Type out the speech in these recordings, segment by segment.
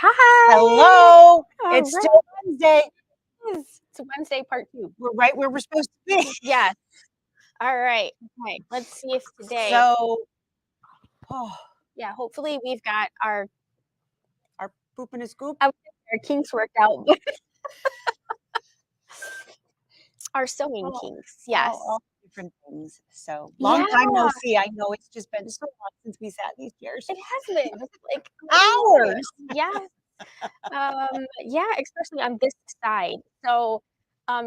Hi. Hello. All It's right. still Wednesday. It's Wednesday part 2. We're right where we're supposed to be. Yes. All right. Okay. Let's see if today. So, Yeah. Hopefully we've got our poop in a scoop. our kinks worked out. Our sewing kinks. Yes. All different things. So, long time no see. I know it's just been so long since we sat in these chairs. It has been. It's like Hours. Yes. Yeah, especially on this side. So,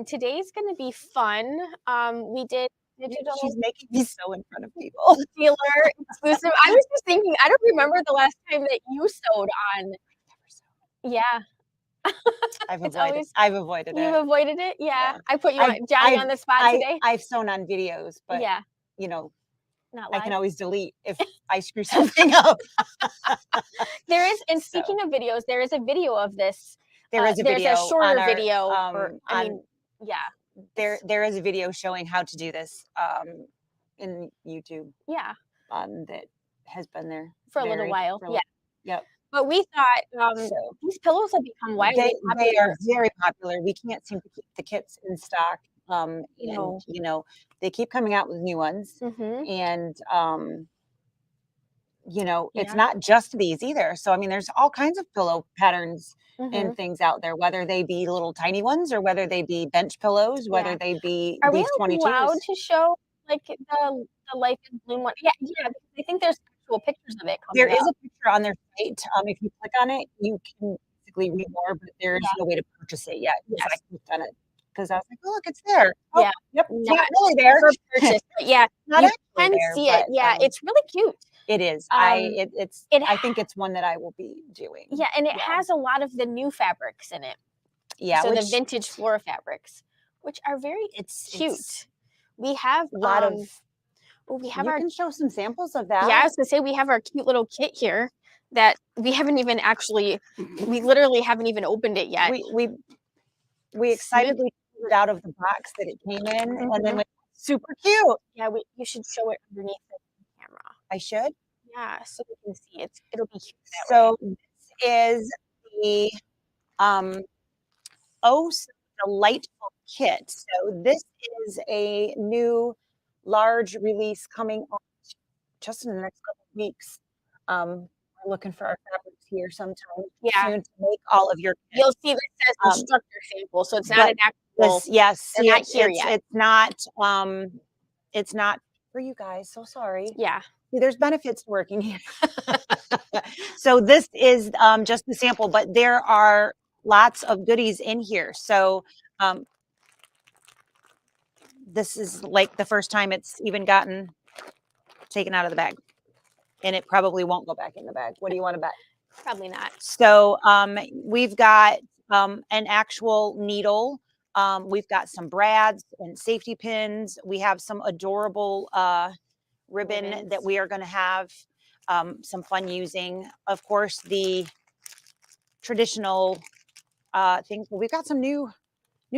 today's gonna be fun. We did digital She's making me sew in front of people. dealer exclusive. I was just thinking, I don't remember the last time that you sewed on. Yeah. I've It's avoided. always I've avoided You've it. avoided it? Yeah. Yeah. I put you on Johnny on the spot today? I've sewn on videos, but Yeah. you know, Not I live. can always delete if I screw something up. There is, and speaking of videos, there is a video of this. There is a There's video a shorter on our, video, or I on- mean, yeah. There is a video showing how to do this in YouTube Yeah. that has been there For a little while. Yeah. Yep. But we thought these pillows have become widely popular. They are very popular. We can't seem to keep the kits in stock. And No. you know, they keep coming out with new ones. Mhm. And you know, it's Yeah. not just these either. So I mean, there's all kinds of pillow patterns Mhm. and things out there, whether they be little tiny ones or whether they be bench pillows, whether Yeah. they be Are we these 22s. allowed to show like the Life in Bloom one? Yeah, because I think there's actual pictures of it coming There is up. a picture on their site. If you click on it, you can basically read more, but there is no way to purchase it yet. Yes. I clicked on it because I was like, oh, look, it's there. Oh, Yeah. yep, it's Not not really there. for purchase, but yeah, Not you actually can there, see it. but, Yeah, it's really cute. It is. It I think it's one that I will be doing. Yeah, and it has a lot of the new fabrics in it. Yeah, So the vintage Flora fabrics, which are very cute. We have a lot of. We have You can show some samples of that. Yeah, I was gonna say we have our cute little kit here that we haven't even we literally haven't even opened it yet. We excitedly pulled it out of the box that it came in, and then super cute. Yeah, you should show it underneath the camera. I should. Yeah, so we can see it. It'll be cute. So this is the Oh So Delightful kit. So this is a new large release coming on just in the next couple of weeks. We're looking for our fabrics here sometime soon to make all of your kits. You'll see that it says instructor sample, so it's not an actual. Yes, they're not here yet. It's not for you guys. So sorry. Yeah. There's benefits to working here. So this is just the sample, but there are lots of goodies in here. So this is like the first time it's even gotten taken out of the bag, and it probably won't go back in the bag. What do you want to bet? Probably not. So we've got an actual needle. We've got some brads and safety pins. We have some adorable ribbon that we are going to have some fun using. Of course, the traditional things. Well, we've got some new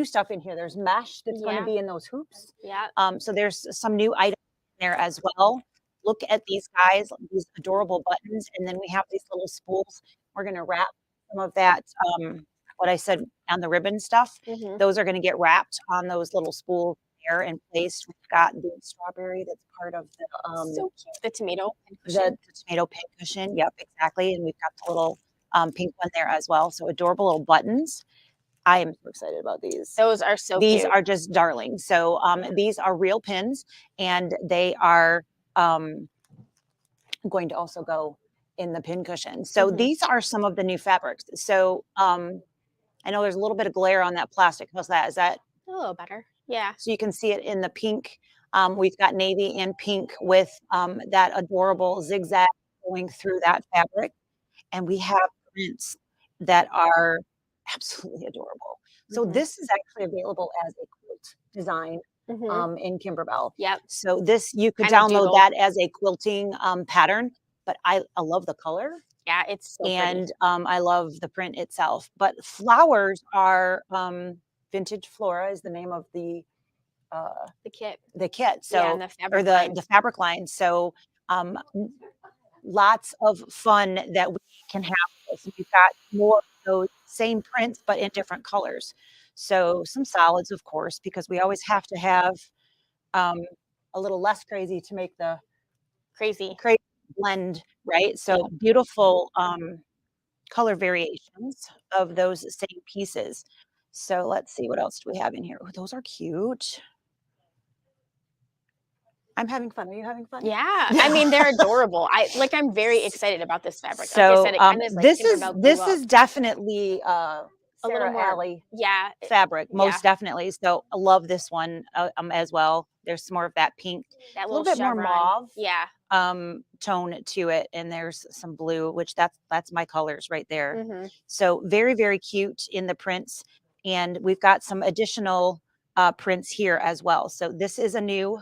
stuff in here. There's mesh that's going to be in those hoops. Yeah. So there's some new items in there as well. Look at these guys, these adorable buttons, and then we have these little spools. We're going to wrap some of that. What I said on the ribbon stuff. Those are going to get wrapped on those little spools there and placed. We've got the strawberry that's part of the so cute. The tomato the tomato pin cushion. Yep, exactly. And we've got the little pink one there as well. So adorable little buttons. I am so excited about these. Those are so these cute. are just darling. So these are real pins, and they are going to also go in the pin cushion. So these are some of the new fabrics. So I know there's a little bit of glare on that plastic. How's that? Is that a little better? Yeah. So you can see it in the pink. We've got navy and pink with that adorable zigzag going through that fabric. And we have prints that are absolutely adorable. So this is actually available as a quilt design in Kimberbell. Yep. So this, you could download that as a quilting pattern, but I love the color. Yeah, it's so pretty. I love the print itself. But flowers are Vintage Flora is the name of the kit. So the fabric line. So lots of fun that we can have So you've got more of those same prints, but in different colors. So some solids, of course, because we always have to have um, a little less crazy to make the Crazy. crazy blend, right? Yeah. So beautiful color variations of those same pieces. So let's see what else do we have in here. Oh, those are cute. I'm having fun. Are you having fun? Yeah, I mean, they're adorable. I'm very excited about this fabric. Like I said, So it kinda is like Tinkerbell grew this up. is definitely A little Sarah more. Alley Yeah, fabric, yeah, most definitely. So I love this one as well. There's some more of that pink, that a little little bit more chevron. mauve Yeah. tone to it, and there's some blue, which that's my colors right there. Mhm, So very, very cute in the prints. And we've got some additional prints here as well. So this is a new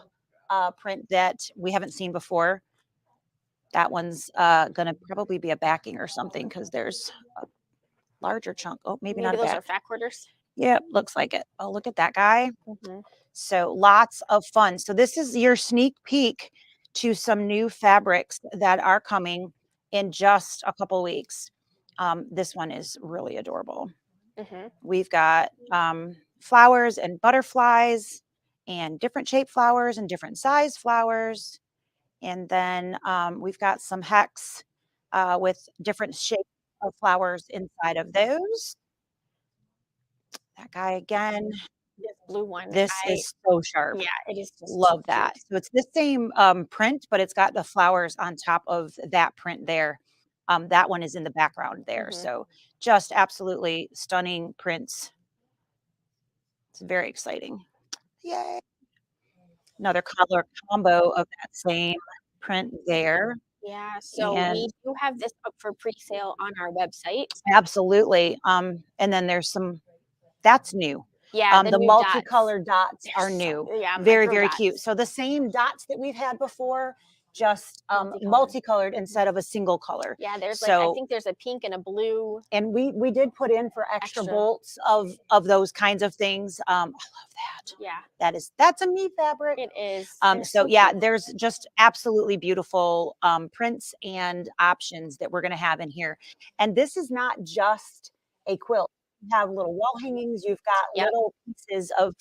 print that we haven't seen before. That one's gonna probably be a backing or something because there's a larger chunk. Oh, maybe not maybe a those are back. fat quarters? Yep, looks like it. Oh, look at that guy. Mhm, So lots of fun. So this is your sneak peek to some new fabrics that are coming in just a couple weeks. This one is really adorable. mhm, We've got flowers and butterflies and different shaped flowers and different size flowers. And then we've got some hex with different shapes of flowers inside of those. That guy again. this blue one, This is so sharp. yeah, it is just too Love cute. that. So it's the same print, but it's got the flowers on top of that print there. That one is in the background there. Mhm, So just absolutely stunning prints. It's very exciting. Yay. Another color combo of that same print there. yeah, so And we do have this up for pre-sale on our website. absolutely. And then there's some that's new. Yeah, the The new dots. multicolored dots They're are so new. yeah, Very, micro very cute. dots, So the same dots that we've had before, just multicolored. multicolored instead of a single color. Yeah, there's like I So think there's a pink and a blue and we did put in for extra extra. bolts of those kinds of things. I love that. Yeah, That's a me fabric. it is. They're So so yeah, cute. there's just absolutely beautiful prints and options that we're going to have in here. And this is not just a quilt. You have little wall hangings. You've got Yep. little pieces of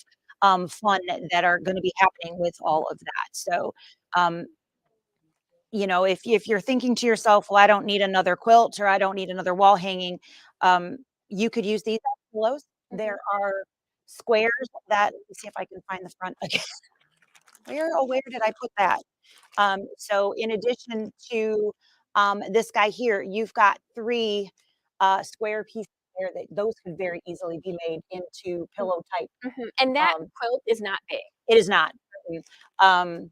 fun that are going to be happening with all of that. So, um, if you're thinking to yourself, well, I don't need another quilt or I don't need another wall hanging, um, you could use these as pillows. Mhm. There are squares that. Let me see if I can find the front again. Where did I put that? So in addition to this guy here, you've got three square pieces there that those could very easily be made into pillow type. Mhm, and that Um, quilt is not big. it is not. Um,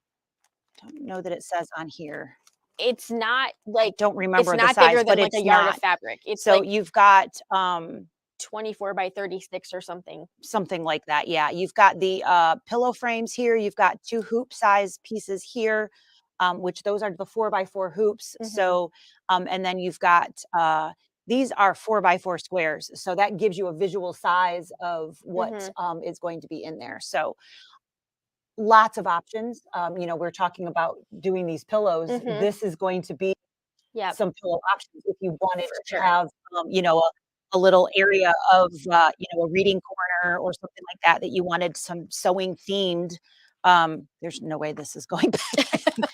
don't know that it says on here. It's not I like don't it's remember the not size, bigger but than like a it's yard of not. fabric. It's So like you've got 24 by 36 or something. something like that, yeah. You've got the, pillow frames here, you've got 2 hoop size pieces here, which those are the 4 by 4 hoops, Mhm, so, and then you've got, these are 4 by 4 squares, so that gives you a visual size of what, mhm, is going to be in there, so lots of options, we're talking about doing these pillows, mhm. this is going to be Yep, some pillow options if you wanted for to sure. have, a little area of, a reading corner or something like that, that you wanted some sewing themed. There's no way this is going back in,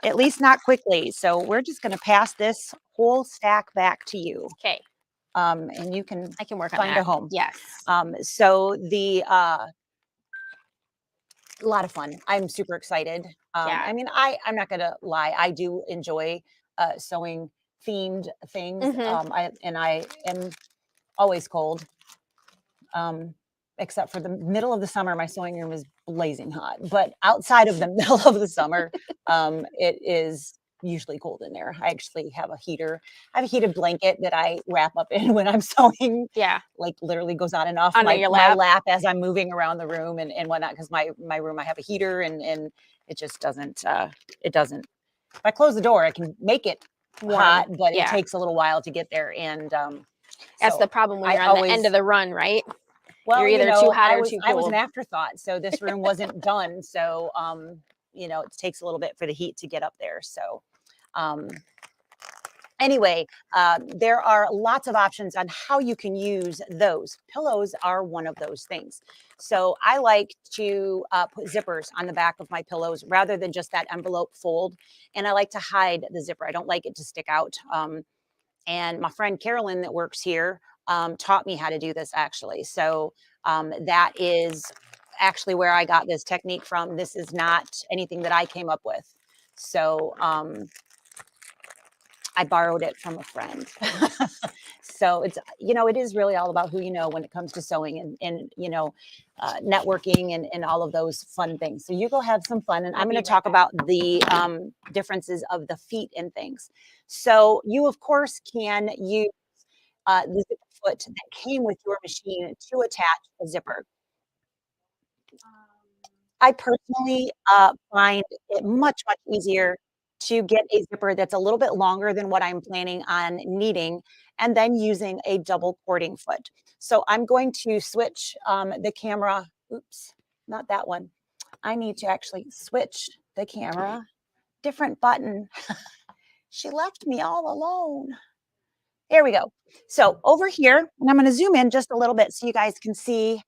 at least not quickly. So we're just gonna pass this whole stack back to you, 'Kay, and you can I can work on find a that. home. Yes. So a lot of fun. I'm super excited. Yeah. I mean, I'm not gonna lie, I do enjoy, sewing themed things, Mhm. I am always cold, um, except for the middle of the summer, my sewing room is blazing hot, but outside of the middle of the summer, it is usually cold in there. I actually have a heater. I have a heated blanket that I wrap up in when I'm sewing, Yeah, like, literally goes on and off on my your my lap. lap as I'm moving around the room and whatnot. Because my room, I have a heater and it just doesn't, it doesn't if I close the door, I can make it Warm. hot, but it Yeah. takes a little while to get there, and, That's the so problem when I you're on the end of always the run, right? You're well, either too hot or too I was an cold. afterthought, so this room wasn't done, so, it takes a little bit for the heat to get up there, so, um, Anyway, there are lots of options on how you can use those. Pillows are one of those things. So I like to put zippers on the back of my pillows rather than just that envelope fold. And I like to hide the zipper. I don't like it to stick out. And my friend Carolyn that works here taught me how to do this actually. So that is actually where I got this technique from. This is not anything that I came up with. So I borrowed it from a friend. So it's, it is really all about who you know when it comes to sewing and networking and all of those fun things. So you go have some fun, and I'll I'm going be to right talk back. about the differences of the feet and things. So you, of course, can use the zipper foot that came with your machine to attach a zipper. I personally find it much, much easier to get a zipper that's a little bit longer than what I'm planning on needing, and then using a double cording foot. So I'm going to switch the camera. Oops, not that one. I need to actually switch the camera. Different button. She left me all alone. There we go. So over here, and I'm going to zoom in just a little bit so you guys can see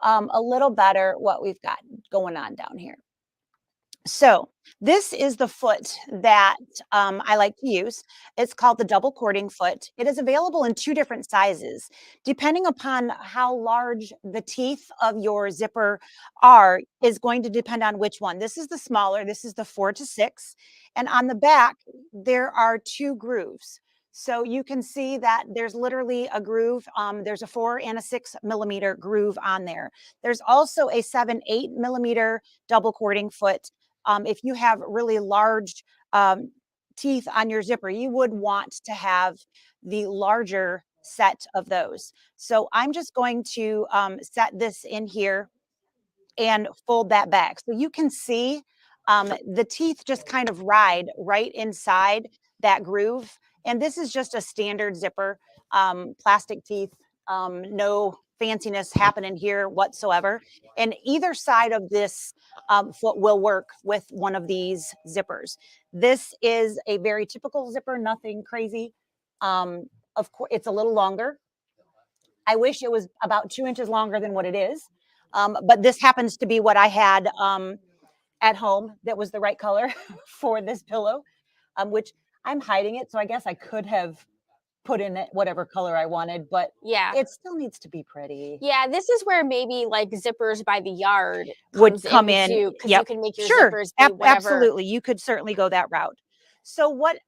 a little better what we've got going on down here. So this is the foot that I like to use. It's called the double cording foot. It is available in two different sizes. Depending upon how large the teeth of your zipper are is going to depend on which one. This is the smaller, this is the 4 to 6. And on the back, there are two grooves. So you can see that there's literally a groove. There's a 4 and a 6 millimeter groove on there. There's also a 7-8 millimeter double cording foot. If you have really large teeth on your zipper, you would want to have the larger set of those. So I'm just going to set this in here and fold that back. So you can see the teeth just kind of ride right inside that groove. And this is just a standard zipper, plastic teeth, no fanciness happening here whatsoever. And either side of this foot will work with one of these zippers. This is a very typical zipper, nothing crazy. Of course, it's a little longer. I wish it was about 2 inches longer than what it is. But this happens to be what I had at home that was the right color for this pillow, which I'm hiding it. So I guess I could have put in it whatever color I wanted, but Yeah. it still needs to be pretty. Yeah, this is where maybe like zippers by the yard Would comes come in in. too, because you Yep. can make your Sure. zippers be whatever. Absolutely. You could certainly go that route. So what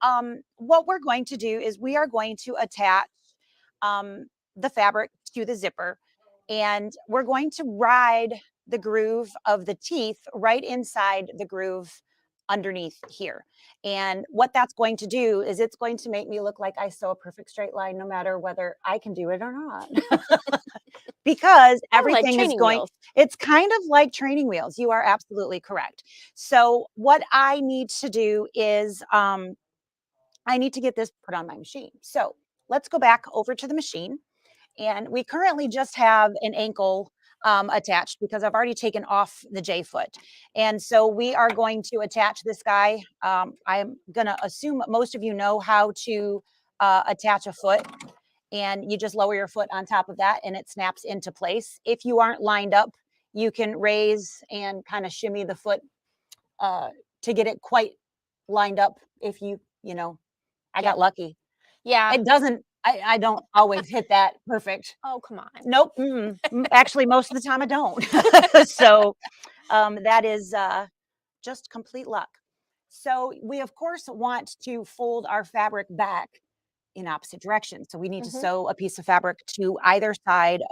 we're going to do is we are going to attach um, the fabric to the zipper, and we're going to ride the groove of the teeth right inside the groove underneath here. And what that's going to do is it's going to make me look like I sew a perfect straight line no matter whether I can do it or not. Because Kind of like everything is training going, wheels. it's kind of like training wheels. You are absolutely correct. So what I need to do is I need to get this put on my machine. So let's go back over to the machine. And we currently just have an ankle attached because I've already taken off the J foot. And so we are going to attach this guy. I'm going to assume most of you know how to attach a foot, and you just lower your foot on top of that and it snaps into place. If you aren't lined up, you can raise and kind of shimmy the foot uh, to get it quite lined up. If I Yep. got lucky. Yeah. It doesn't, I don't always hit that perfect. Oh, come on. Nope. Actually, most of the time I don't. So that is just complete luck. So we, of course, want to fold our fabric back in opposite directions. So we need to Hmm. sew a piece of fabric to either side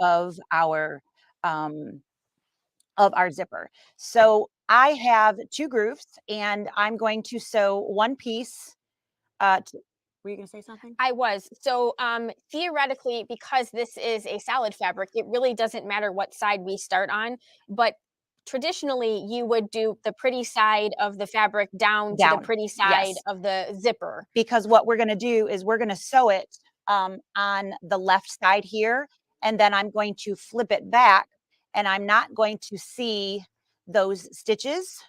um, of our zipper. So I have two grooves, and I'm going to sew one piece. Were you going to say something? I was. So theoretically, because this is a solid fabric, it really doesn't matter what side we start on. But traditionally, you would do the pretty side of the fabric down to the Down. pretty side Yes. of the zipper. Because what we're going to do is we're going to sew it on the left side here, and then I'm going to flip it back, and I'm not going to see those stitches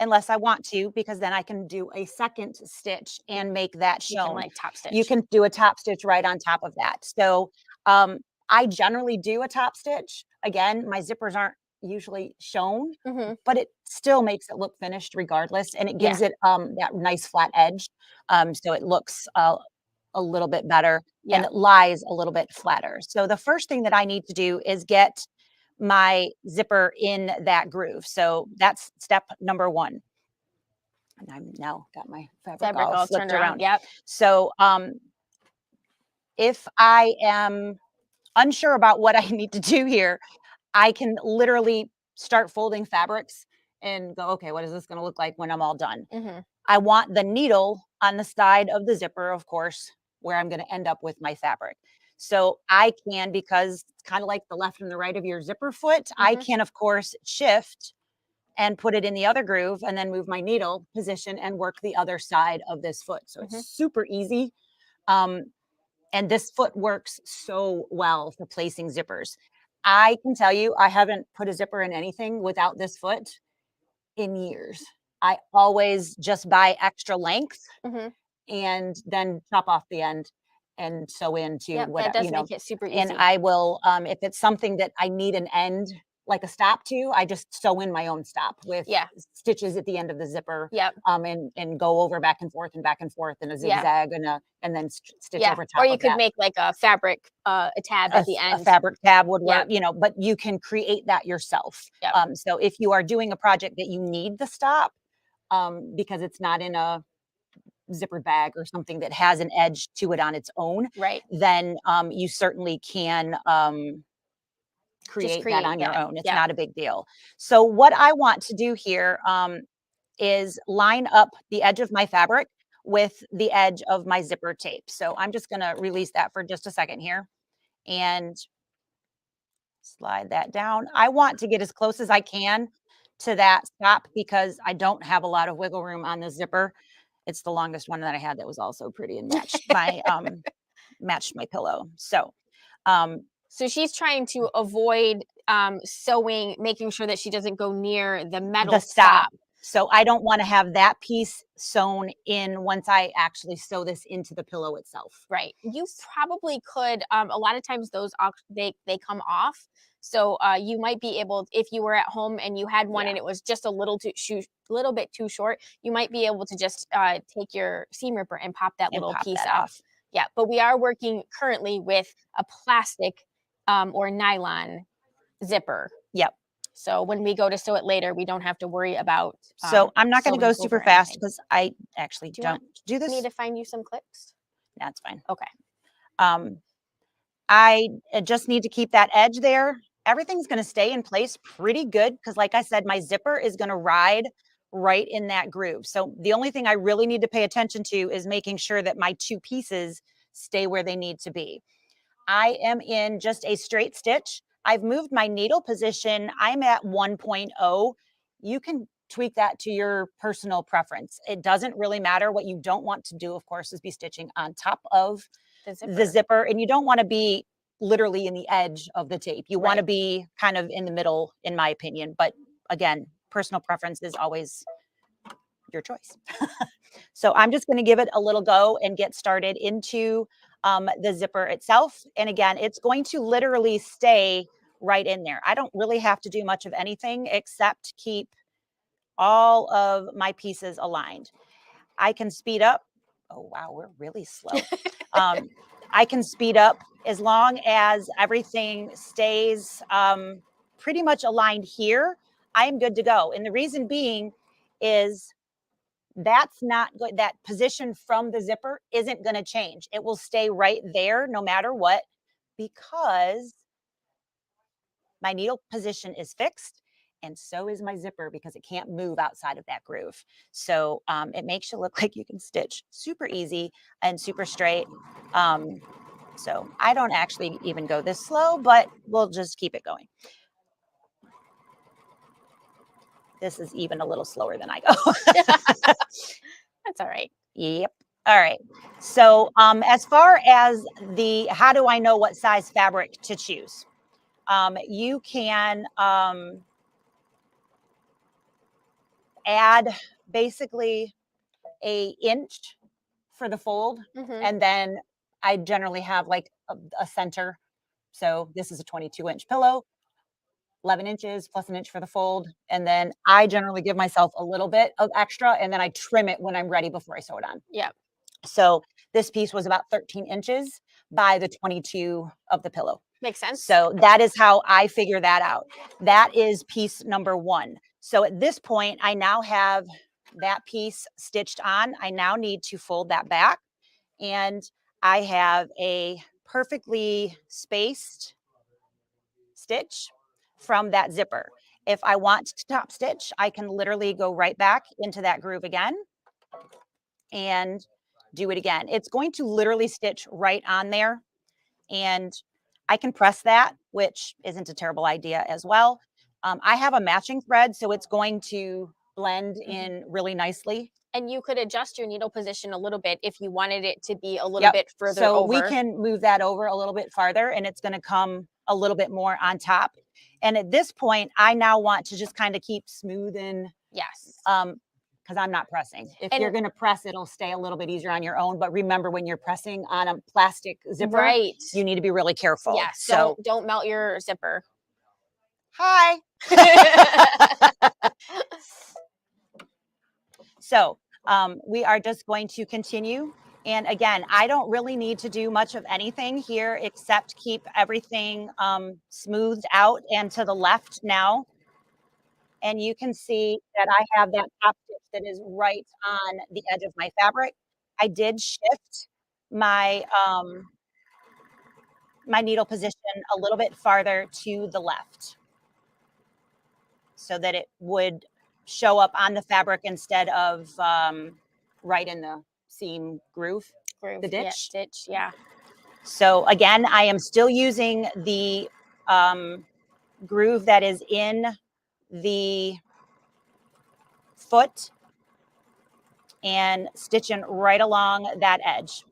unless I want to, because then I can do a second stitch and make that You can shown. like top stitch. You can do a top stitch right on top of that. So I generally do a top stitch. Again, my zippers aren't usually shown, Mhm. but it still makes it look finished regardless, and it Yeah. gives it that nice flat edge. So it looks a little bit better and Yeah. it lies a little bit flatter. So the first thing that I need to do is get my zipper in that groove. So that's step number one. And I'm now got my fabric Fabric all all flipped turned around. around. Yep. So if I am unsure about what I need to do here, I can literally start folding fabrics and go, okay, what is this going to look like when I'm all done? Mhm. I want the needle on the side of the zipper, of course, where I'm going to end up with my fabric. So I can, because it's kind of like the left and the right of your zipper foot, I Mhm. can, of course, shift and put it in the other groove and then move my needle position and work the other side of this foot. So it's Mhm. super easy. Um, and this foot works so well for placing zippers. I can tell you, I haven't put a zipper in anything without this foot in years. I always just buy extra length Mhm. and then chop off the end and sew into Yep, that what, does make it super and easy. I will, if it's something that I need an end, like a stop to, I just sew in my own stop with Yeah. stitches at the end of the zipper, Yep. and go over back and forth in a Yeah. zigzag and then stitch Yeah. over Or top you of could that. make like a fabric, a tab at the A end. fabric tab would work, Yep. but you can create that yourself. Yep. So if you are doing a project that you need the stop, because it's not in a zippered bag or something that has an edge to it on its own, Right. then you certainly can Just create that create on your that. own. It's Yep. not a big deal. So what I want to do here is line up the edge of my fabric with the edge of my zipper tape. So I'm just going to release that for just a second here and slide that down. I want to get as close as I can to that stop because I don't have a lot of wiggle room on the zipper. It's the longest one that I had that was also pretty and matched my pillow. So um So she's trying to avoid sewing, making sure that she doesn't go near the the metal stop. stop. So I don't want to have that piece sewn in once I actually sew this into the pillow itself. Right. You probably could. A lot of times those they come off. So you might be able, if you were at home and you had one Yeah, and it was just a little bit too short, you might be able to just take your seam ripper and pop that and little pop piece that out. off. Yeah. But we are working currently with a plastic or nylon zipper. Yep. So when we go to sew it later, we don't have to worry about So I'm not going to sewing go over super fast anything. because I actually Do you want don't do me this. to find you some clips? That's fine. Okay. Um, I just need to keep that edge there. Everything's going to stay in place pretty good because, like I said, my zipper is going to ride right in that groove. So the only thing I really need to pay attention to is making sure that my two pieces stay where they need to be. I am in just a straight stitch. I've moved my needle position. I'm at 1.0. You can tweak that to your personal preference. It doesn't really matter. What you don't want to do, of course, is be stitching on top of The the zipper. zipper, and you don't want to be literally in the edge of the tape. You want to Right. be kind of in the middle, in my opinion. But again, personal preference is always your choice. So I'm just going to give it a little go and get started into the zipper itself. And again, it's going to literally stay right in there. I don't really have to do much of anything except keep all of my pieces aligned. I can speed up. Oh, wow, we're really slow. Um, I can speed up as long as everything stays pretty much aligned here. I am good to go. And the reason being is that's not good. That position from the zipper isn't going to change. It will stay right there no matter what because my needle position is fixed and so is my zipper because it can't move outside of that groove. So it makes you look like you can stitch super easy and super straight. Um, so I don't actually even go this slow, but we'll just keep it going. This is even a little slower than I go. That's all right. Yep. All right. So as far as the how do I know what size fabric to choose? You can add basically a inch for the fold, Mhm. and then I generally have like a center. So this is a 22-inch pillow, 11 inches plus an inch for the fold. And then I generally give myself a little bit of extra and then I trim it when I'm ready before I sew it on. Yep. So this piece was about 13 inches by the 22 of the pillow. Makes sense. So that is how I figure that out. That is piece number 1. So at this point, I now have that piece stitched on. I now need to fold that back, and I have a perfectly spaced stitch from that zipper. If I want to top stitch, I can literally go right back into that groove again and do it again. It's going to literally stitch right on there, and I can press that, which isn't a terrible idea as well. I have a matching thread, so it's going to blend in really nicely. And you could adjust your needle position a little bit if you wanted it to be a little Yep. bit further So we over. can move that over a little bit farther, and it's going to come a little bit more on top. And at this point, I now want to just kind of keep smoothing, Yes. because I'm not pressing. If you're And going to press, it'll stay a little bit easier on your own. But remember, when you're pressing on a plastic zipper, right. you need to be really careful. Yes. So, Don't melt your zipper. hi. So we are just going to continue. And again, I don't really need to do much of anything here except keep everything smoothed out and to the left now. And you can see that I have that top stitch that is right on the edge of my fabric. I did shift my my needle position a little bit farther to the left so that it would show up on the fabric instead of right in the seam groove, the Groove. Yeah. ditch. Stitch. Yeah. So again, I am still using the groove that is in the foot and stitching right along that edge.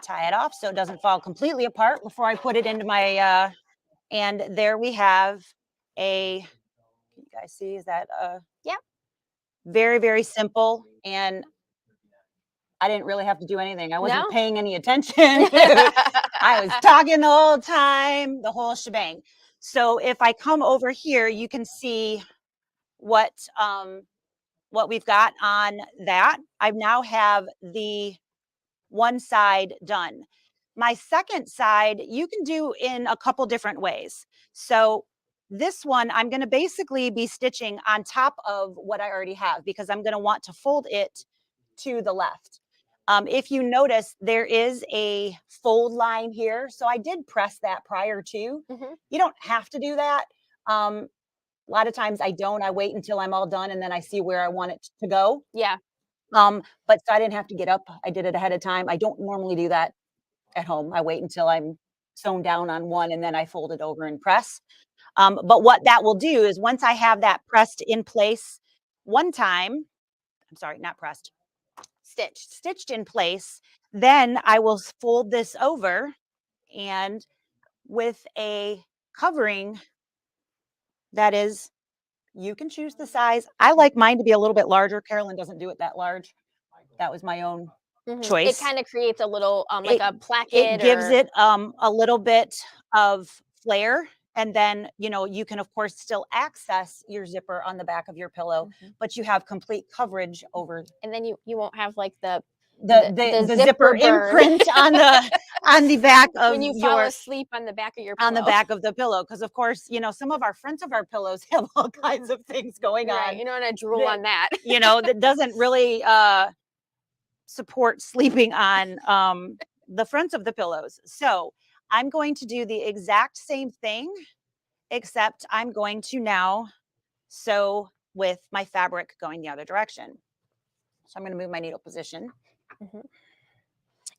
Tie it off so it doesn't fall completely apart before I put it into my, and there we have a, can you guys see, is that Yeah. very, very simple. And I didn't really have to do anything. I wasn't No. paying any attention. I was talking the whole time, the whole shebang. So if I come over here, you can see what we've got on that. I now have the one side done. My second side, you can do in a couple different ways. So this one, I'm going to basically be stitching on top of what I already have because I'm going to want to fold it to the left. If you notice, there is a fold line here. So I did press that prior to. Mhm. You don't have to do that. A lot of times I don't. I wait until I'm all done and then I see where I want it to go. Yeah. But so I didn't have to get up. I did it ahead of time. I don't normally do that at home. I wait until I'm sewn down on one and then I fold it over and press. But what that will do is once I have that pressed in place one time, I'm sorry, not pressed, stitched in place, then I will fold this over and with a covering that is, you can choose the size. I like mine to be a little bit larger. Carolyn doesn't do it that large. That was my own It choice. kind of creates a little like It a it placket gives or it a little bit of flair, and then you can of course still access your zipper on the back of your pillow, but you have complete coverage over and then you won't have like the zipper zipper burn imprint on the back of when you fall your asleep on the back of your on the pillow. back of the pillow, because of course some of our fronts of our pillows have all kinds of things going Right. on You don't want to drool that on that. that doesn't really support sleeping on the fronts of the pillows. So I'm going to do the exact same thing, except I'm going to now sew with my fabric going the other direction. So I'm going to move my needle position. Mhm.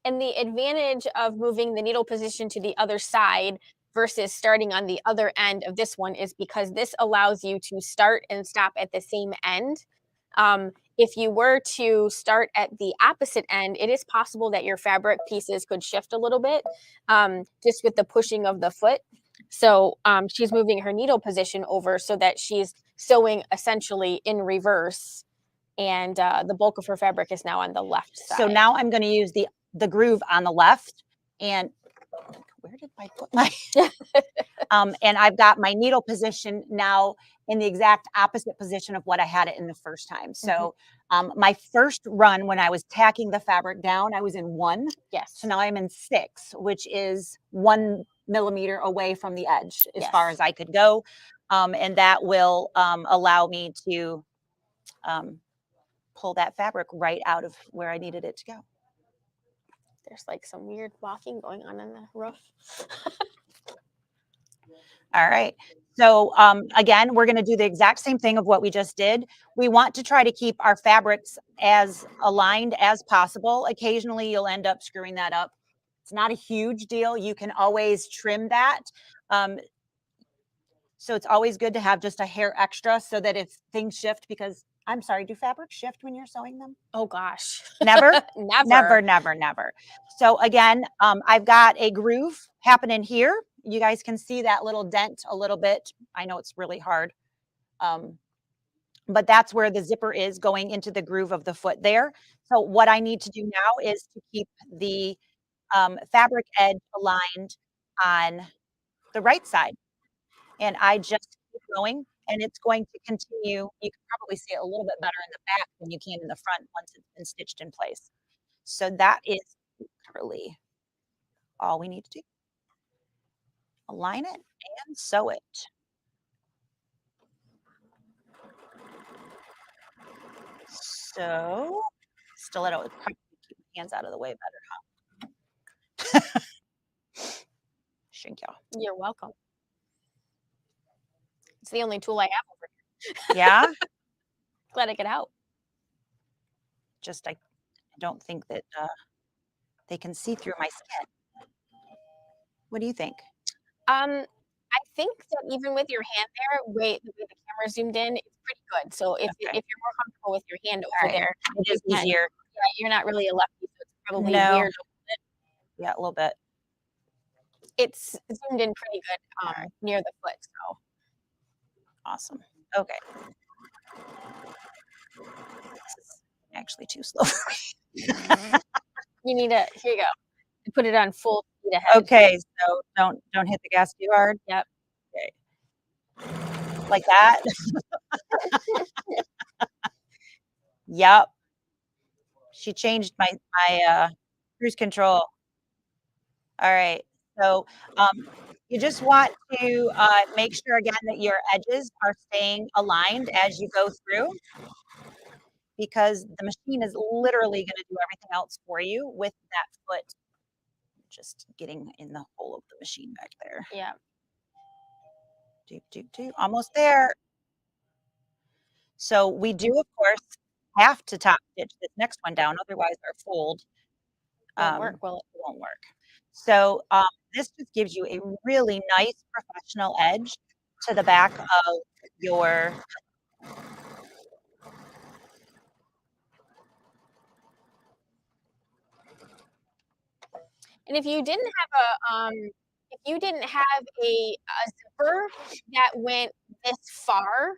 And the advantage of moving the needle position to the other side versus starting on the other end of this one is because this allows you to start and stop at the same end. If you were to start at the opposite end, it is possible that your fabric pieces could shift a little bit just with the pushing of the foot. So she's moving her needle position over so that she's sewing essentially in reverse, and the bulk of her fabric is now on the left side. So now I'm going to use the groove on the left, and where did I put my and I've got my needle position now in the exact opposite position of what I had it in the first time. So my first run when I was tacking the fabric down, I was in 1. Yes. So now I'm in 6, which is 1 millimeter away from the edge as far as I could go. And that will allow me to pull that fabric right out of where I needed it to go. There's like some weird walking going on in the roof. All right. So again, we're going to do the exact same thing of what we just did. We want to try to keep our fabrics as aligned as possible. Occasionally, you'll end up screwing that up. It's not a huge deal. You can always trim that. So it's always good to have just a hair extra so that if things shift, because I'm sorry, do fabrics shift when you're sewing them? Oh gosh. Never? Never. Never, never, never. So again, I've got a groove happening here. You guys can see that little dent a little bit. I know it's really hard. But that's where the zipper is going into the groove of the foot there. So what I need to do now is to keep the fabric edge aligned on the right side. And I just keep going, and it's going to continue. You can probably see it a little bit better in the back than you can in the front once it's been stitched in place. So that is literally all we need to do. Align it and sew it. So stiletto would probably keep my hands out of the way better, huh? Shrink y'all. You're welcome. It's the only tool I have over here. Yeah. Glad I could help. Just I don't think that they can see through my skin. What do you think? I think that even with your hand there, the way the camera zoomed in, it's pretty good. So if you're more comfortable with your hand over there, it is easier. Yeah, you're not really a lefty, so it's probably No. weird. Yeah, a little bit. It's zoomed in pretty good near the foot. So awesome. Okay. This is actually too slow for me. you need to, here you go. Put it on full speed ahead. Okay, so don't hit the gas too hard. Yep. Okay. Like that. Yep. She changed my cruise control. All right. So you just want to make sure again that your edges are staying aligned as you go through, because the machine is literally going to do everything else for you with that foot just getting in the hole of the machine back there. Yeah. Almost there. So we do, of course, have to top stitch this next one down, otherwise our fold won't work, will it? won't work. So this just gives you a really nice professional edge to the back of your And if you didn't have a zipper that went this far,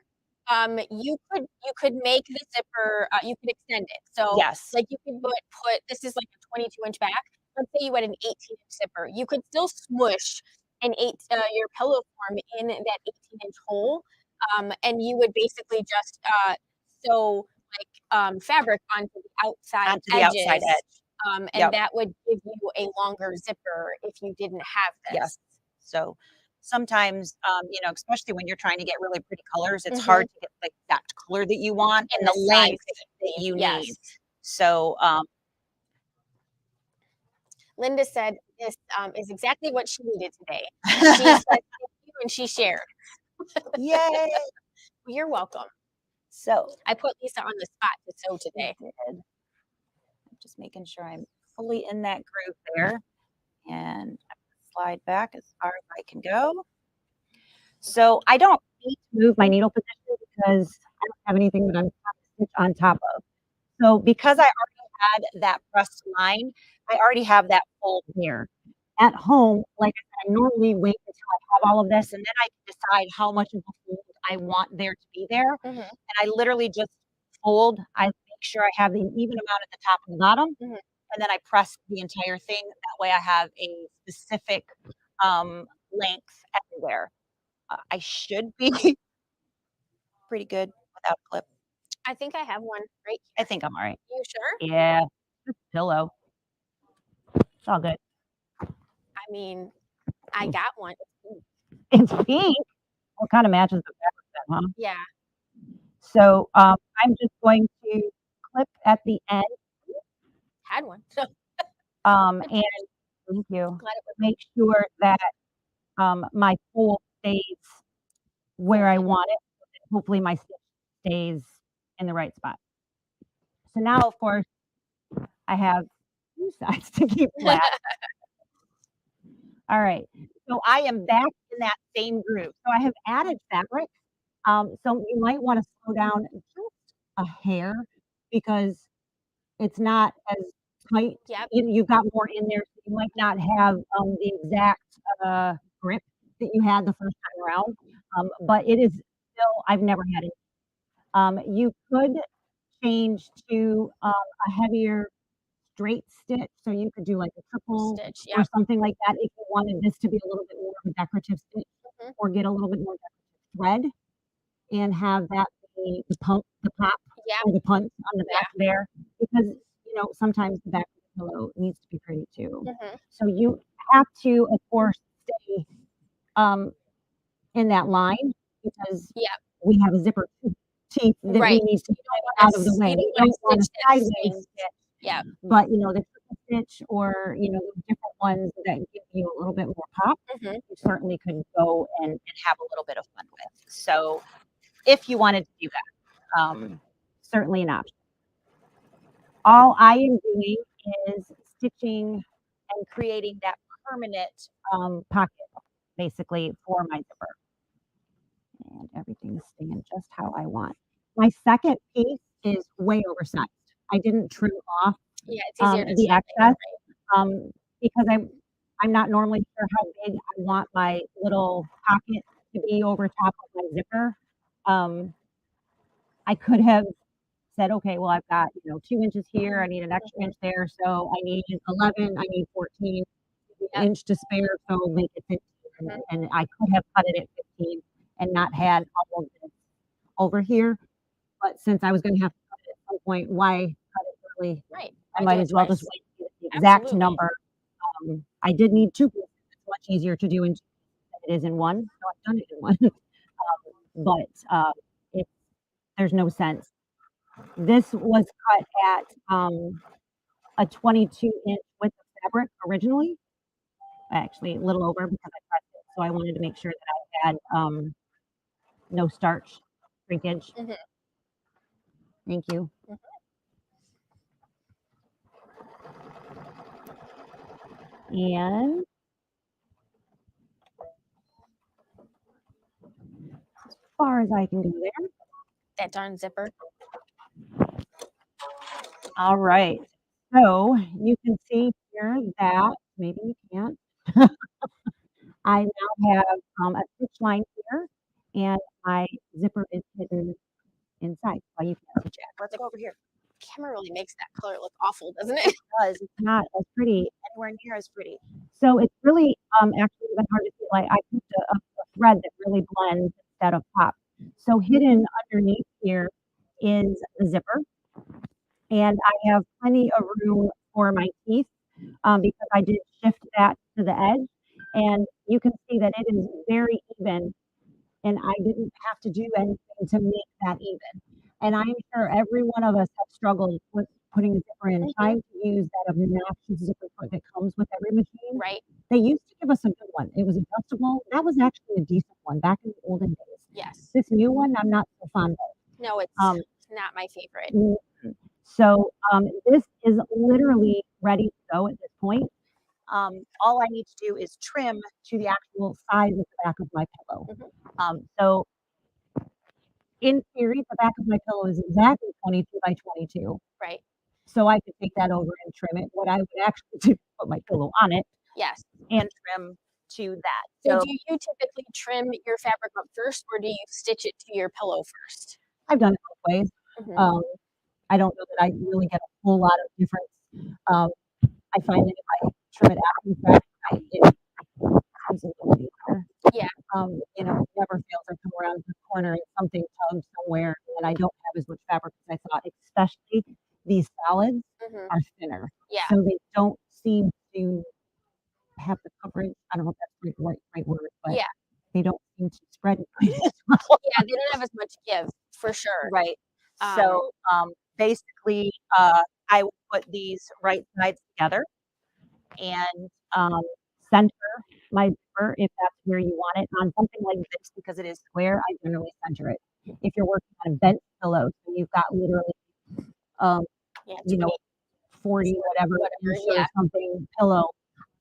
you could make the zipper, you could extend it. So yes, like you could put this is like a 22-inch back. Let's say you had an 18-inch zipper. You could still smush your pillow form in that 18-inch hole, and you would basically just sew like fabric onto the outside outside edge. And that would give you a longer zipper if you didn't have this. Yes. So sometimes, especially when you're trying to get really pretty colors, it's hard to get the exact color that you want and the length that you need. So Linda said this is exactly what she needed today. She said thank you and she shared. Yay! You're welcome. So I put Lisa on the spot to sew today. I'm just making sure I'm fully in that groove there, and slide back as far as I can go. So I don't need to move my needle position because I don't have anything that I'm stitch on top of. So because I already had that pressed line, I already have that fold here. At home, like I said, I normally wait until I have all of this, and then I can decide how much of the fold I want there to be there, Mhm, and I literally just fold. I make sure I have the even amount at the top and the bottom, mhm. and then I press the entire thing. That way I have a specific, length everywhere. I should be pretty good without a clip. I think I have one right I here. think I'm alright. You sure? Yeah, just pillow. It's all good. I mean, I got one. It's pink. What kinda matches the fabric then, huh? Yeah, So, I'm just going to clip at the end, had one. So and thank you. glad it was Make sure that, my fold stays where I folded. want it, so that hopefully my stitch stays in the right spot. So now, of course, I have 2 sides to keep flat. Alright, so I am back in that same groove. So I have added fabric, so you might wanna slow down just a hair because it's not as tight. Yep, You've got more in there, so you might not have, the exact, grip that you had the first time around, but it is still I've never had it. You could change to, a heavier straight stitch, so you could do like a triple stitch. or Yep. something like that if you wanted this to be a little bit more of a decorative stitch, Mhm. or get a little bit more decorative thread and have that be the pop Yep. or the punt on the back Yeah. there, because, sometimes the back of the pillow needs to be pretty too. Mhm. So you have to, of course, stay, um, in that line because Yep. we have a zipper teeth that we Right. need So to you don't get wanna out of the way. you don't We wanna don't want a stitch that sideways same. stitch, Yep. but, the triple stitch or, the different ones that give you a little bit more pop, Mhm. you certainly could go and have a little bit of fun with. So, if you wanted to do that, certainly an option. All I am doing is stitching and creating that permanent, pocket, basically, for my zipper, and everything's staying just how I want. My second piece is way oversized. I didn't trim off, Yeah, it's easier to the trim later, excess, right? because I'm not normally sure how big I want my little pocket to be over top of my zipper. Um, I could have said, "Okay, well, I've got, 2 inches here, I need an extra Mhm. inch there, so I need 11, I need 14, maybe an Yep. inch to spare, so make it 15," Mhm. and I could have cut it at 15 and not had all of this over here, but since I was gonna have to cut it at some point, why cut it early? Right. I Why do might it as well just twice? wait to get the exact Absolutely. number. I did need 2 pieces, it's much easier to do in 2 than it is in 1, so I've done it in 1. But, it's there's no sense. This was cut at, a 22-inch width of fabric originally, actually a little over because I pressed it, so I wanted to make sure that I had, no starch shrinkage. Mhm. Thank you. Mhm. And as far as I can go there. That darn zipper. All right. So you can see here that maybe you can't. I now have, a stitch line here, and my zipper is hidden inside. Well, you can't see Jack. Let's go over here. Camera really makes that color look awful, doesn't it? Does. It's not as pretty, anywhere near as pretty. So it's really, actually even hard to see, like, I picked a thread that really blends instead of pops. So hidden underneath here is the zipper, and I have plenty of room for my teeth, because I did shift that to the edge, and you can see that it is very even, and I didn't have to do anything to make that even. And I'm sure every one of us have struggled with putting a zipper in, Mhm. trying to use that obnoxious zipper that comes with every machine. Right. They used to give us a good one. It was adjustable. That was actually a decent one back in the olden days. Yes. This new one, I'm not so fond No, of. it's not my favorite. Mm, so, this is literally ready to go at this point. All I need to do is trim to the actual size of the back of my pillow. Mhm. So in theory, the back of my pillow is exactly 22 by 22, Right. so I could take that over and trim it. What I would actually do is put my pillow on it, Yes. and trim to that. So So do you typically trim your fabric up first, or do you stitch it to your pillow first? I've done it both ways. Mhm. Um, I don't know that I really get a whole lot of difference. I find that if I trim it after the fact, it comes a little deeper. Yeah. It never fails. I come around the corner and something tugs somewhere, and I don't have as much fabric as I thought. Especially these solids Mhm. are thinner, Yeah. so they don't seem to have the coverage. I don't know if that's the right word, but Yeah. they don't seem to spread quite as well. Yeah, they don't have as much give, for sure. Right. Um, So, basically, I would put these right sides together and, center my zipper if that's where you want it. On something like this, because it is square, I generally center it. If you're working on a bent pillow, so you've got literally, um, yeah, you know, 40 whatever whatever, inch or yeah. something pillow,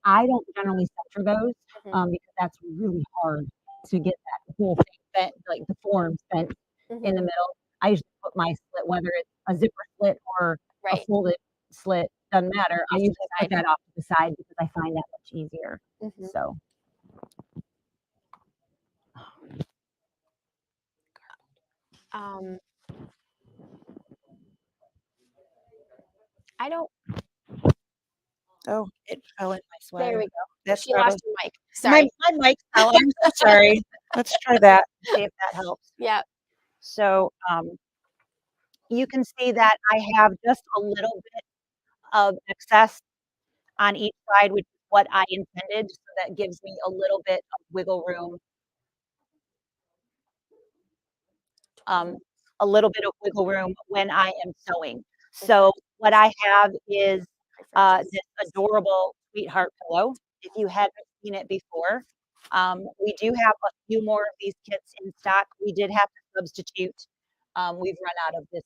I don't generally center those, Mhm. because that's really hard to get that whole thing bent, like the forms bent in the Mhm. middle. I usually put my slit, whether it's a zipper slit or a Right. folded slit, doesn't matter. I Off to usually the put side. that off to the side because I find that much easier. Mhm. So, Um, I don't. oh, it fell in my There sweater. we go. That's She probably lost her mic. my Sorry. my mic fell. I'm so sorry. Let's try that. See if that helps. Yeah. So, you can see that I have just a little bit of excess on each side, which is what I intended, so that gives me a little bit of wiggle room, um, a little bit of wiggle room when I am sewing. So what I have is, this adorable sweetheart pillow. If you haven't seen it before, we do have a few more of these kits in stock. We did have to substitute. We've run out of this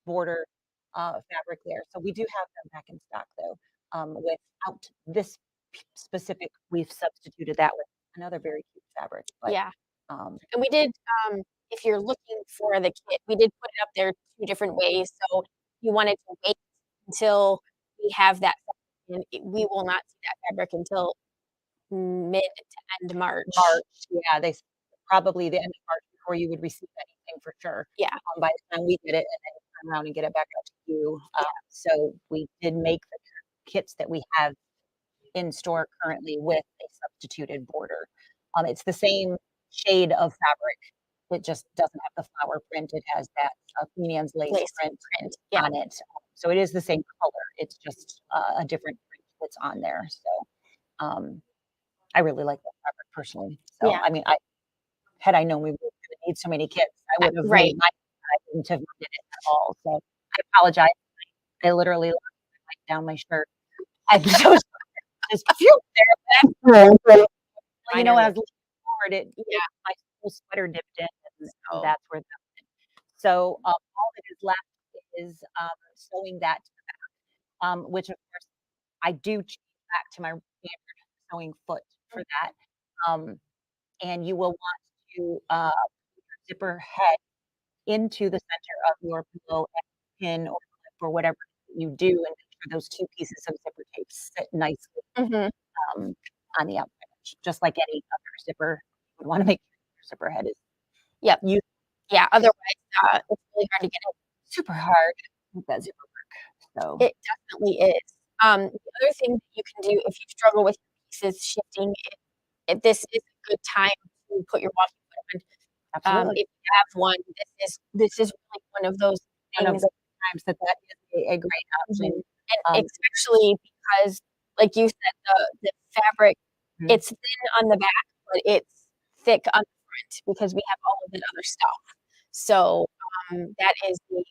border fabric there. So we do have them back in stock though. Without this specific, we've substituted that with another very cute fabric. But Yeah. um, And we did, if you're looking for the kit, we did put it up there 2 different ways, so you wanted to wait until we have that fabric in, we will not see that fabric until mid to end March. March, yeah, they probably the end of March before you would receive anything for sure. Yeah, By the time we get it and then turn around and get it back out to you. yeah, So we did make the kits that we have in store currently with a substituted border. It's the same shade of fabric. It just doesn't have the flower print. It has that Queen Anne's lace lace print print, yeah, on it. So it is the same color. It's just a different print that's on there. So I really like that fabric personally. So yeah, I mean, had I known we were going to need so many kits, I would have right. made my. I wouldn't have needed it at all. So I apologize. I literally laid down my shirt. I'm so sorry. Just phew, there. Well, Minor as I looked forward, yeah, my whole sweater dipped in, and so that's where that went. So all that is left is sewing that, which of course I do change back to my standard sewing foot for that. Um, and you will want to zipper head into the center of your pillow and pin or clip or whatever you do, and make sure those two pieces of zipper tape sit nicely mhm, um, on the outside edge, just like any other zipper. You would want to make sure your zipper head is yep, used. yeah, otherwise, it's really hard to get it. Super hard with that zipper work. So It definitely is. The other thing that you can do if you struggle with your pieces shifting, this is a good time to put your walking foot on. absolutely, If you have one, this is really one of those one of things. the times that that is a great Mhm. option. And especially because, like you said, the fabric, Mhm. it's thin on the back, but it's thick on the front because we have all of that other stuff. So, that is a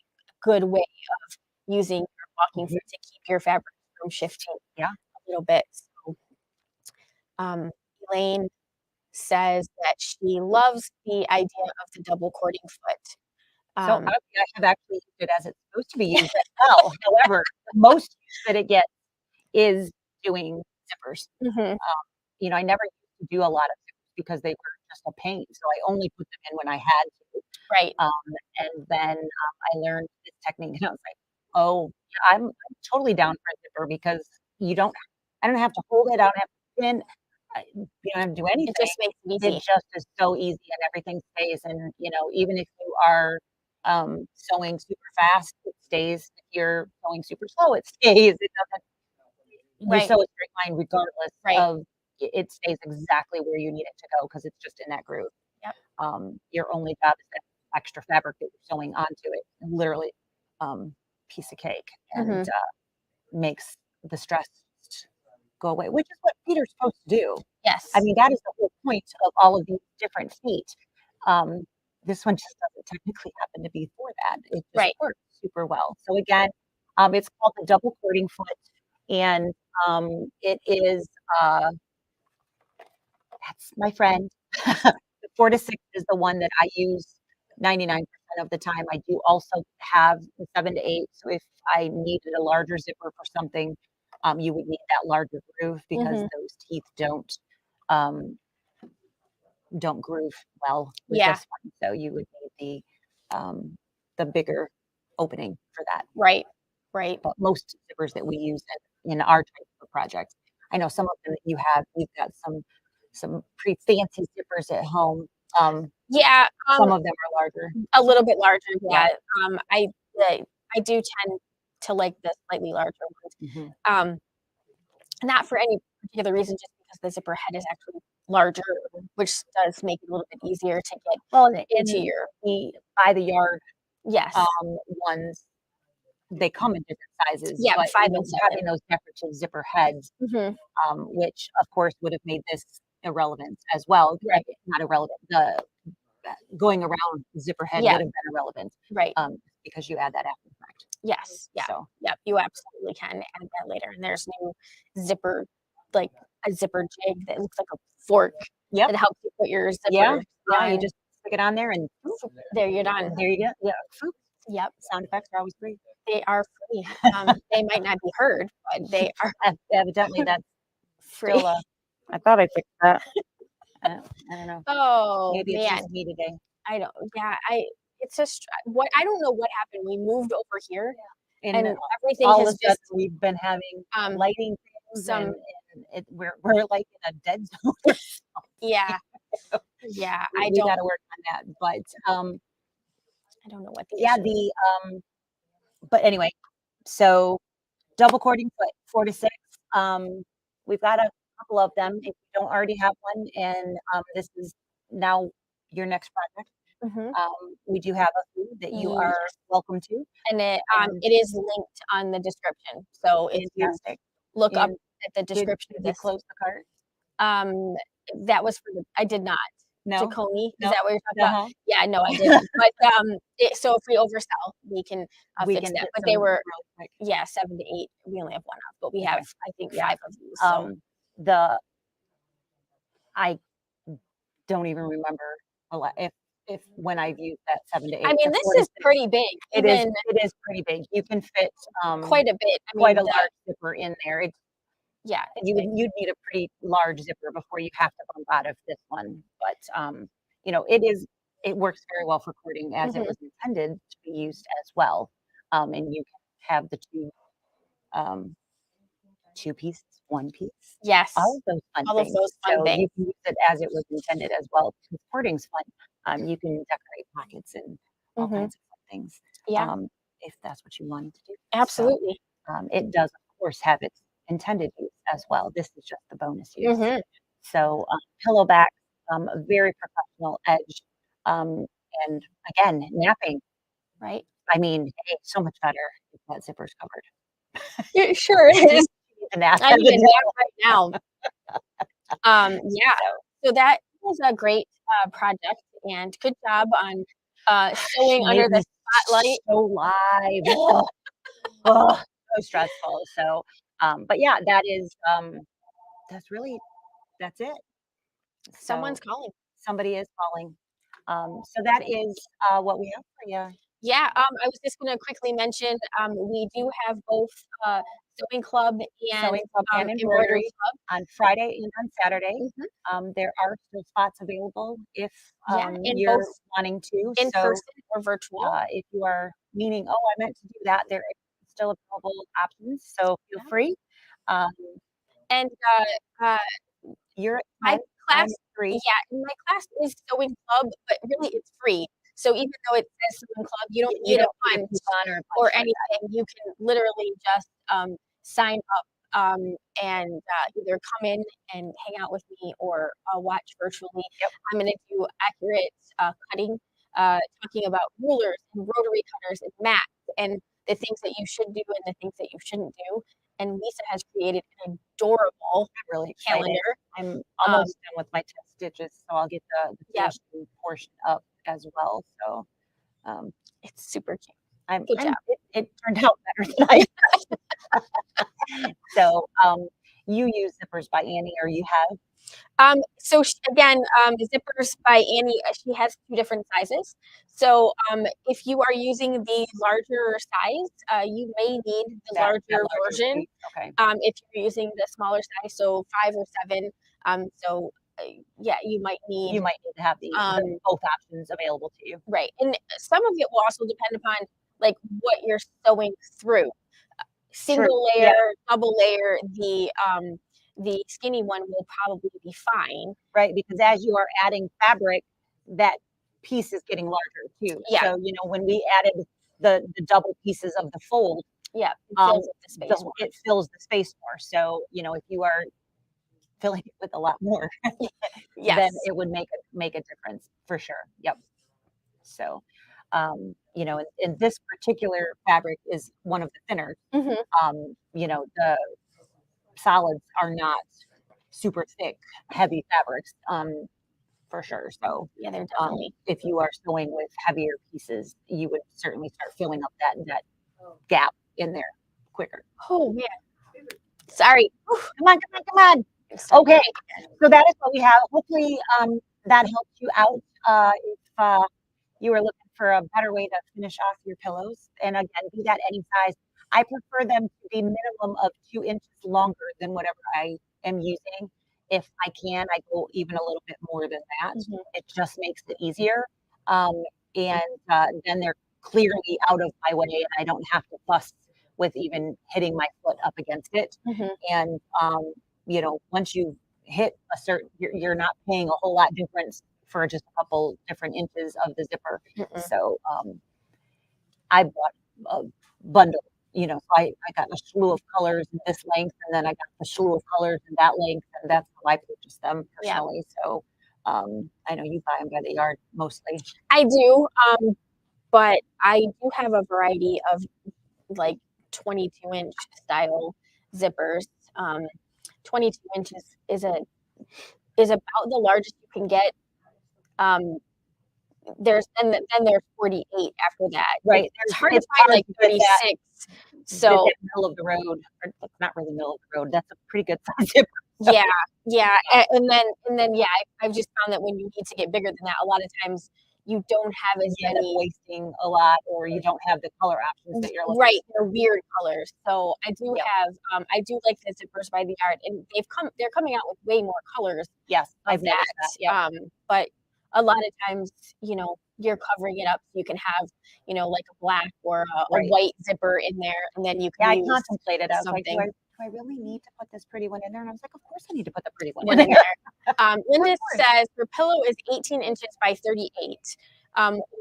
good way of using your walking Mhm. foot to keep your fabric from shifting Yeah. a little bit. So, Elaine says that she loves the idea of the double cording foot. So Um, I have actually used it as it's supposed to be used as well. However, the most use that it gets is doing zippers. mhm, I never used to do a lot of zippers because they were just a pain. So I only put them in when I had to. right. And then I learned this technique, and I was like, "Oh, yeah, I'm totally down for a zipper because I don't have to hold it. I don't have to And you don't have to do It anything. just makes it It easy. just is so easy and everything stays, and, even if you are, sewing super fast, it stays. If you're sewing super slow, it stays. It doesn't you Right, sew a straight line regardless right. of it stays exactly where you need it to go because it's just in that groove. Yep. Your only job is that extra fabric that you're sewing onto it, literally, piece of cake, and, Mhm. makes the stress go away, which is what feet are supposed to do. I Yes. mean, that is the whole point of all of these different feet. Um, this one just doesn't technically happen to be for that. It just Right. works super well. So again, it's called the double cording foot, and, it is, that's my friend. The 4 to 6 is the one that I use 99% of the time. I do also have the 7 to 8, so if I needed a larger zipper for something, you would need that larger groove because Mhm. those teeth um, don't groove well with Yeah. this one, so you would need the bigger opening for that. Right. Right. But most zippers that we use in our type of project, I know some of them that you've got some pretty fancy zippers at home. Yeah, Some of them are larger. a little bit larger, Yeah. yeah. The I do tend to like the slightly larger ones. Mhm. Um, Not for any particular reason, just because the zipper head is actually larger, which does make it a little bit easier to get Well, into and your. the by the yard, Yes. ones, they come in different sizes, Yeah, but, 5 and 7. having those decorative zipper heads, Mhm. which of course would have made this irrelevant as well, Right. not irrelevant, the going around zipper head Yeah, would have been irrelevant, right. because you add that after the fact. Yes, yeah. So, Yep, you absolutely can add that later, and there's new zipper like, a zipper jig that looks like a fork yep, that helps you put your yeah, zipper yeah, you on. just stick it on there and There, you're done. there you go. Yeah, Yep, sound effects are always great. they are free. They might not be heard, but they are Evidently, that's free. I thought I fixed that. I don't know. Oh, Maybe it's man. just me today. I don't yeah, I it's just what I don't know what happened. We moved over here, And and everything all of has a sudden, just, we've been having um, lighting things, some and we're like in a dead zone or yeah, something. yeah, We gotta work on that, but, I don't know what the yeah, issue is. but anyway, so double cording foot, 4 to 6, um, we've got a couple of them if you don't already have one, and, this is now your next project. Mhm. We do have a few that you are Yes, welcome to, and and it is linked on the description, so if you fantastic. look up And at the description did of you this, close the cart? um, that was for the I did not. No? Jaconi, is No? that what you're talking about? Uh-huh. Yeah, no, I didn't, but, so if we oversell, we can, We fix can that, get but some they were really quick. yeah, 7 to 8, we only have 1 off, but we have, Okay. I think, Yeah. 5 of these, so Um, the I don't even remember a lot if when I've used that 7 to I 8, mean, the this 4 to is 6, pretty big, even it is pretty big. You can fit, quite a bit, I quite mean, a the large zipper in there. yeah, it's big. You'd need a pretty large zipper before you have to bump out of this one, but, it works very well for cording as it Mhm. was intended to be used as well, and you can have the 2, um 2 pieces, 1 piece, all Yes, of those fun all of things. those fun So you things. can use it as it was intended as well, because cording's fun. You can decorate pockets and all Mhm. kinds of fun things, Yeah, if that's what you wanted to do. So, absolutely. it does, of course, have its intended use as well. This is just the bonus use. Mhm. So, pillow back, a very professional edge, um, and again, napping. Right? I mean, hey, so much better if that zipper's covered. It sure You is. need a nap I as need a a zipper. nap right now. Yeah, So so that was a great, project, and good job on, she sewing made under the me spotlight. so live. Ugh, ugh, so stressful. So, but yeah, that's really that's it. Someone's So calling. somebody is calling. So that is what we have for you. Yeah, I was just gonna quickly mention, we do have both, sewing club and, Sewing club and embroidery embroidery club. on Friday and on Saturday. Mhm. There are still spots available if Yeah, in both you're wanting to. in So person or virtual. if you are meaning, oh, I meant to do that, there is still available options. So feel Yeah, free. Um, and, uh, You're at My 10, I'm class, at 3. yeah, and my class is sewing club, but really it's free. So even though it says sewing club, you don't You need a don't need a punch coupon or a or punch for that. anything. You can literally just sign up and either come in and hang out with me or watch virtually. Yep. I'm going to do accurate cutting, talking about rulers and rotary cutters and mats and the things that you should do and the things that you shouldn't do. And Lisa has created an adorable I'm really excited. calendar. I'm Um, almost done with my test stitches, so I'll get the yeah, finishing portion up as well. So, um, it's super cute. I'm Good job. I'm it turned out better than I so, you use Zippers by Annie, or you have? So again, zippers by Annie, she has two different sizes. So if you are using the larger size, you may need the That larger larger version. piece? Okay. If you're using the smaller size, so 5 or 7, so yeah, you might need You might need to have the um, both options available to you. right. And some of it will also depend upon like what you're sewing through. True. Single Yeah, layer, double layer, the skinny one will probably be fine. right, because as you are adding fabric, that piece is getting larger too. Yeah, So, when we added the double pieces of the fold, yeah, it um, fills up the space more. it fills the space more. So, if you are filling it with a lot more, then Yes. it would make a difference for sure. Yep. So, and this particular fabric is one of the thinner. Mhm. The solids are not super thick, heavy fabrics, for sure. So, Yeah, they're definitely. if you are sewing with heavier pieces, you would certainly start filling up that gap in there quicker. Oh man, sorry. Come on, come on, come on. Okay, so that is what we have. Hopefully, that helps you out. If you are looking for a better way to finish off your pillows, and again, be that any size. I prefer them to be minimum of 2 inches longer than whatever I am using. If I can, I go even a little bit more than that. Mhm, It just makes it easier. Um, and then they're clearly out of my way, and I don't have to fuss with even hitting my foot up against it. mhm, And once you hit a certain, you're not paying a whole lot difference for just a couple different inches of the zipper. mm-mm. So I bought a bundle, so I got a slew of colors in this length, and then I got a slew of colors in that length, and that's how I purchased them Yeah, personally. So I know you buy them by the yard mostly. I do. But I do have a variety of like 22-inch style zippers. 22 inches is about the largest you can get. Um, then there's 48 after that. Right. It's hard to It's find hard like to get that 36. get So that middle of the road, or that's not really middle of the road. That's a pretty good size zipper. So, yeah, yeah, and then yeah, I've just found that when you need to get bigger than that, a lot of times you don't have as you end up many. wasting a lot, or you don't have the color options that you're looking Right, they're weird colors. So for. Yep. I do like the zippers by the yard, and they're coming out with way more colors Yes, of I've noticed that. Yep. that. But a lot of times, you're covering it up. So you can have, like a black or a Right. white zipper in there, and then you Yeah, can I use contemplated. I was like, something do I really need to put this pretty one in there? And I was like, of course I need to put the pretty one in one in there. there. Of Linda course. says her pillow is 18 inches by 38.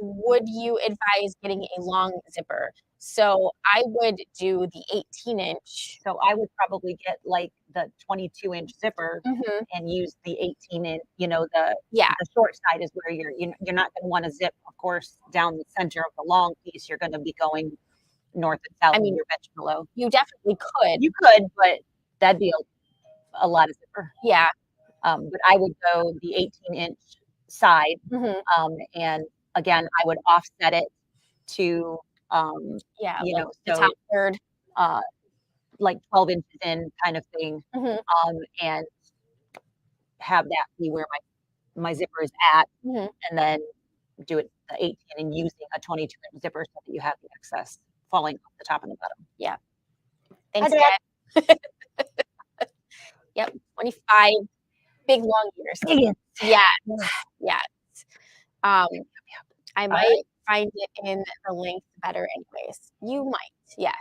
Would you advise getting a long zipper? So I would do the 18-inch. So I would probably get like the 22-inch zipper Hmm. and use the 18-inch. Yeah, The short side is where you're not going to want to zip, of course, down the center of the long piece. You're going to be going north and south I of mean, your bench below. you definitely could. You could, but that'd be a lot of zipper. Yeah. But I would go the 18-inch side, Hmm. and again, I would offset it to, Yeah, like the so top third. uh, like 12 inches in kind of thing, Hmm. and have that be where my zipper is at, Hmm. and then do it the 18 and using a 22-inch zipper so that you have the excess falling off the top and the bottom. Yeah. Hi, Thanks, Dad. Dad. Yep. 25 big long ears. Idiots. Yeah. Yeah. Yeah. Um, I All might right. find it in the length better anyways. You might, yes.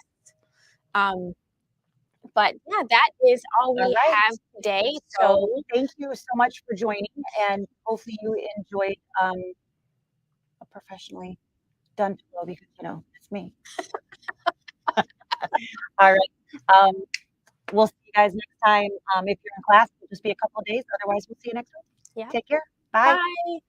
Um, But yeah, that is all All we right. have today. So So thank you so much for joining, and hopefully you enjoyed a professionally done pillow because it's me. All right. Um, we'll see you guys next time. If you're in class, it'll just be a couple of days. Otherwise, we'll see you next week. yeah. Take care. Bye. Bye.